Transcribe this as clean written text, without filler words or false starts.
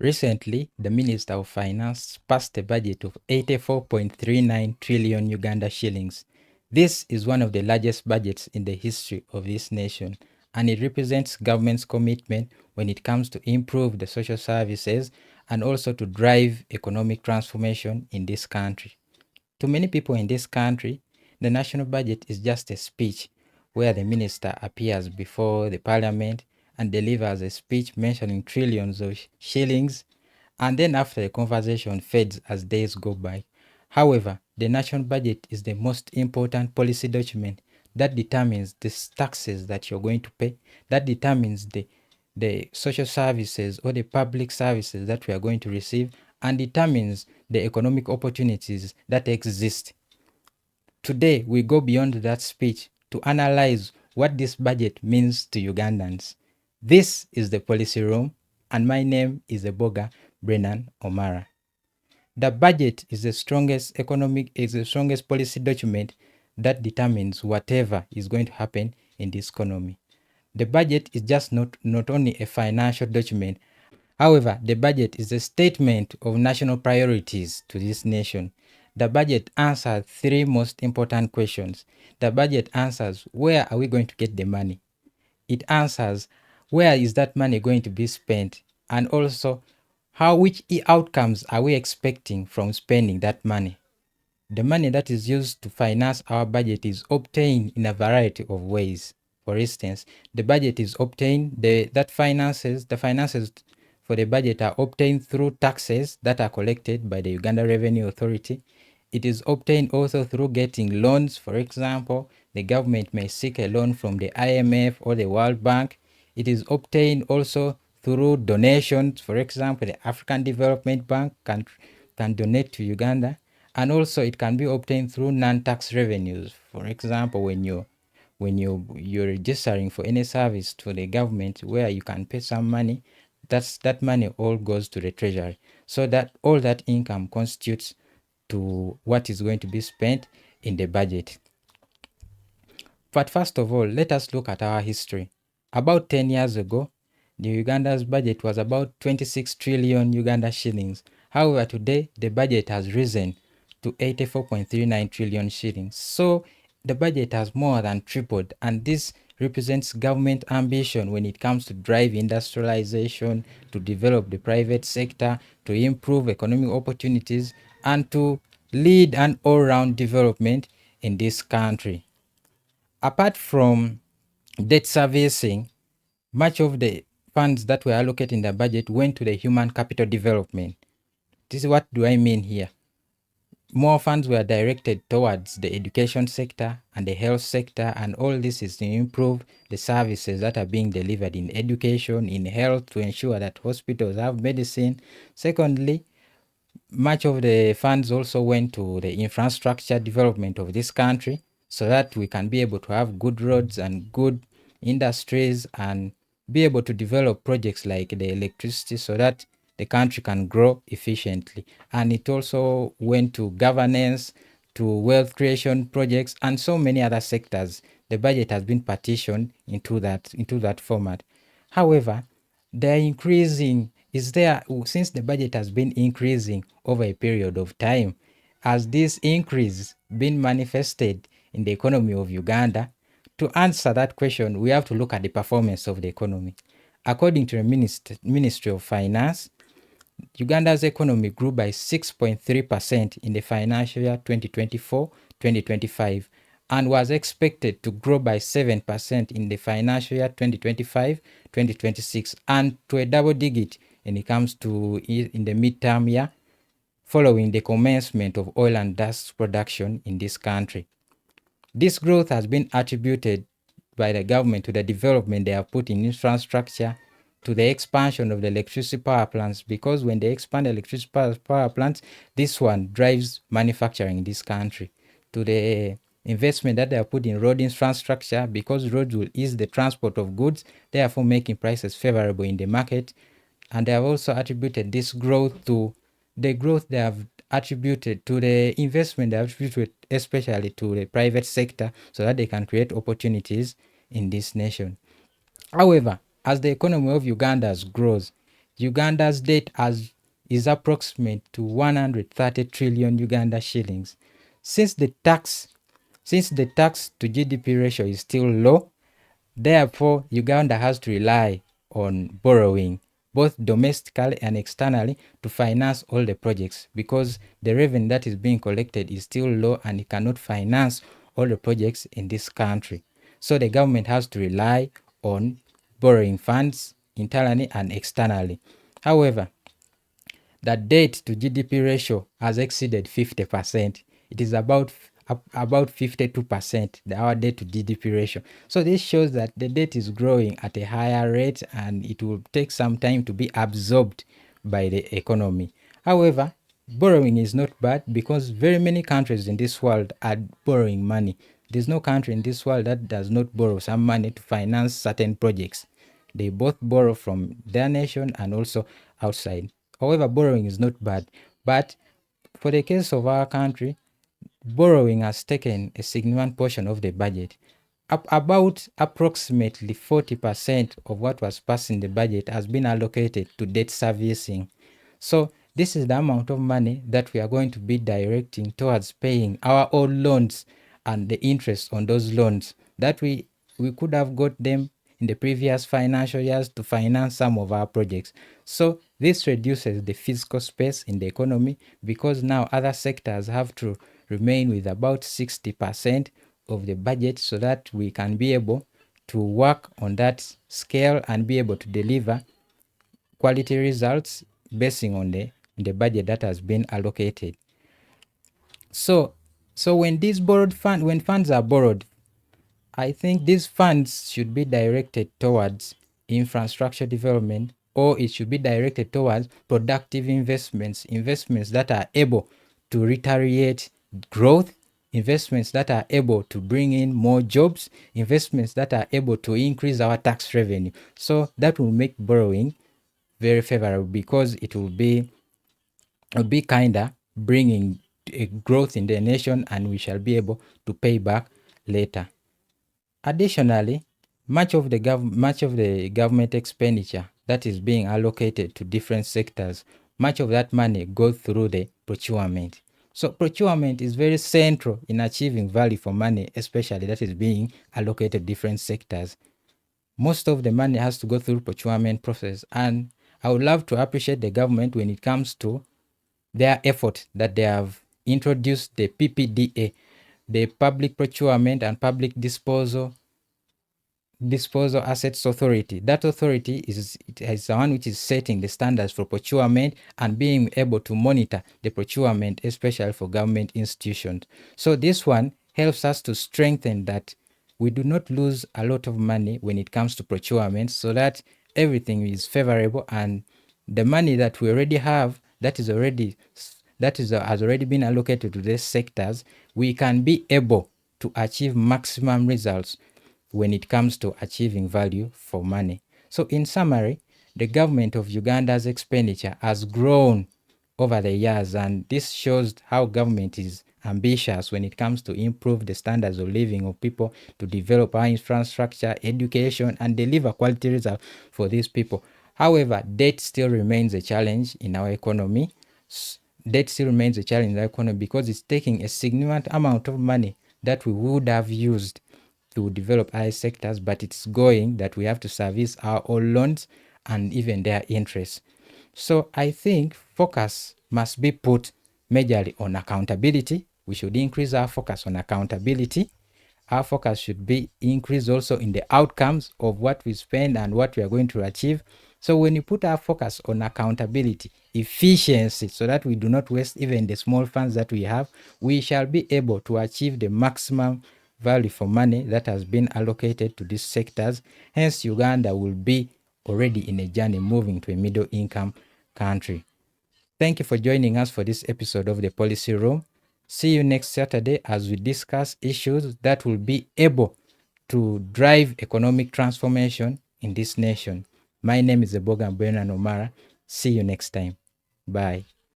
Recently, the Minister of Finance passed a budget of 84.39 trillion Uganda shillings. This is one of the largest budgets in the history of this nation, and it represents government's commitment when it comes to improve the social services and also to drive economic transformation in this country. To many people in this country, the national budget is just a speech where the minister appears before the parliament and delivers a speech mentioning trillions of shillings, and then after the conversation fades as days go by. However, the national budget is the most important policy document that determines the taxes that you're going to pay, that determines the social services or the public services that we are going to receive, and determines the economic opportunities that exist. Today, we go beyond that speech to analyze what this budget means to Ugandans. This is the Policy Room, and my name is Eboga Brennan Omara. The budget is the strongest policy document that determines whatever is going to happen in this economy. The budget is just not only a financial document. However, the budget is a statement of national priorities to this nation. The budget answers three most important questions. The budget answers, where are we going to get the money? It answers, where is that money going to be spent? And also, which outcomes are we expecting from spending that money? The money that is used to finance our budget is obtained in a variety of ways. For instance, the budget is obtained, the finances for the budget are obtained through taxes that are collected by the Uganda Revenue Authority. It is obtained also through getting loans. For example, the government may seek a loan from the IMF or the World Bank. It is obtained also through donations. For example, the African Development Bank can donate to Uganda. And also it can be obtained through non-tax revenues. For example, when you're registering for any service to the government where you can pay some money, that money all goes to the treasury. So that all that income constitutes to what is going to be spent in the budget. But first of all, let us look at our history. About 10 years ago, the Uganda's budget was about 26 trillion Uganda shillings. However, today the budget has risen to 84.39 trillion shillings. So the budget has more than tripled, and this represents government ambition when it comes to drive industrialization, to develop the private sector, to improve economic opportunities, and to lead an all-round development in this country. Apart from debt servicing, much of the funds that were allocated in the budget went to the human capital development. This is what do I mean here. More funds were directed towards the education sector and the health sector, and all this is to improve the services that are being delivered in education, in health, to ensure that hospitals have medicine. Secondly, much of the funds also went to the infrastructure development of this country so that we can be able to have good roads and good industries and be able to develop projects like the electricity so that the country can grow efficiently. And it also went to governance, to wealth creation projects, and so many other sectors. The budget has been partitioned into that format. However, since the budget has been increasing over a period of time, has this increase been manifested in the economy of Uganda? To answer that question, we have to look at the performance of the economy. According to the Ministry of Finance, Uganda's economy grew by 6.3% in the financial year 2024-2025 and was expected to grow by 7% in the financial year 2025-2026 and to a double digit when it comes to in the midterm year following the commencement of oil and gas production in this country. This growth has been attributed by the government to the development they have put in infrastructure, to the expansion of the electricity power plants, because when they expand electricity power plants, this one drives manufacturing in this country, to the investment that they have put in road infrastructure, because roads will ease the transport of goods, therefore making prices favorable in the market. And they have also attributed this growth to the growth they have attributed to the investment they have attributed especially to the private sector so that they can create opportunities in this nation. However, as the economy of Uganda grows, Uganda's debt is approximate to 130 trillion Uganda shillings. Since the tax to GDP ratio is still low, therefore Uganda has to rely on borrowing both domestically and externally to finance all the projects, because the revenue that is being collected is still low and it cannot finance all the projects in this country. So the government has to rely on borrowing funds internally and externally. However, the debt to GDP ratio has exceeded 50%. It is about 52%, our debt to GDP ratio. So this shows that the debt is growing at a higher rate and it will take some time to be absorbed by the economy. However, borrowing is not bad because very many countries in this world are borrowing money. There's no country in this world that does not borrow some money to finance certain projects. They both borrow from their nation and also outside. However, borrowing is not bad. But for the case of our country, borrowing has taken a significant portion of the budget. About approximately 40% of what was passed in the budget has been allocated to debt servicing. So this is the amount of money that we are going to be directing towards paying our own loans and the interest on those loans that we could have got them in the previous financial years to finance some of our projects. So this reduces the fiscal space in the economy because now other sectors have to remain with about 60% of the budget so that we can be able to work on that scale and be able to deliver quality results basing on the budget that has been allocated. So when when funds are borrowed, I think these funds should be directed towards infrastructure development, or it should be directed towards productive investments that are able to retaliate growth, investments that are able to bring in more jobs, investments that are able to increase our tax revenue. So that will make borrowing very favorable because it will be kinda bringing a growth in the nation and we shall be able to pay back later. Additionally, much of the government expenditure that is being allocated to different sectors, much of that money goes through the procurement. So procurement is very central in achieving value for money, especially that is being allocated to different sectors. Most of the money has to go through procurement process, and I would love to appreciate the government when it comes to their effort that they have introduced the PPDA, the Public Procurement and Public Disposal Assets Authority. That authority is the one which is setting the standards for procurement and being able to monitor the procurement, especially for government institutions. So this one helps us to strengthen that we do not lose a lot of money when it comes to procurement, so that everything is favorable and the money that we already have has already been allocated to these sectors, we can be able to achieve maximum results when it comes to achieving value for money. So in summary, the government of Uganda's expenditure has grown over the years, and this shows how government is ambitious when it comes to improve the standards of living of people, to develop our infrastructure, education, and deliver quality results for these people. However, debt still remains a challenge in our economy. Because it's taking a significant amount of money that we would have used to develop our sectors, but it's going that we have to service our own loans and even their interests. So I think focus must be put majorly on accountability. We should increase our focus on accountability. Our focus should be increased also in the outcomes of what we spend and what we are going to achieve. So when you put our focus on accountability, efficiency, so that we do not waste even the small funds that we have, we shall be able to achieve the maximum value for money that has been allocated to these sectors. Hence, Uganda will be already in a journey moving to a middle income country. Thank you for joining us for this episode of the Policy Room. See you next Saturday as we discuss issues that will be able to drive economic transformation in this nation. My name is Eboga Mbena Nomara. See you next time. Bye.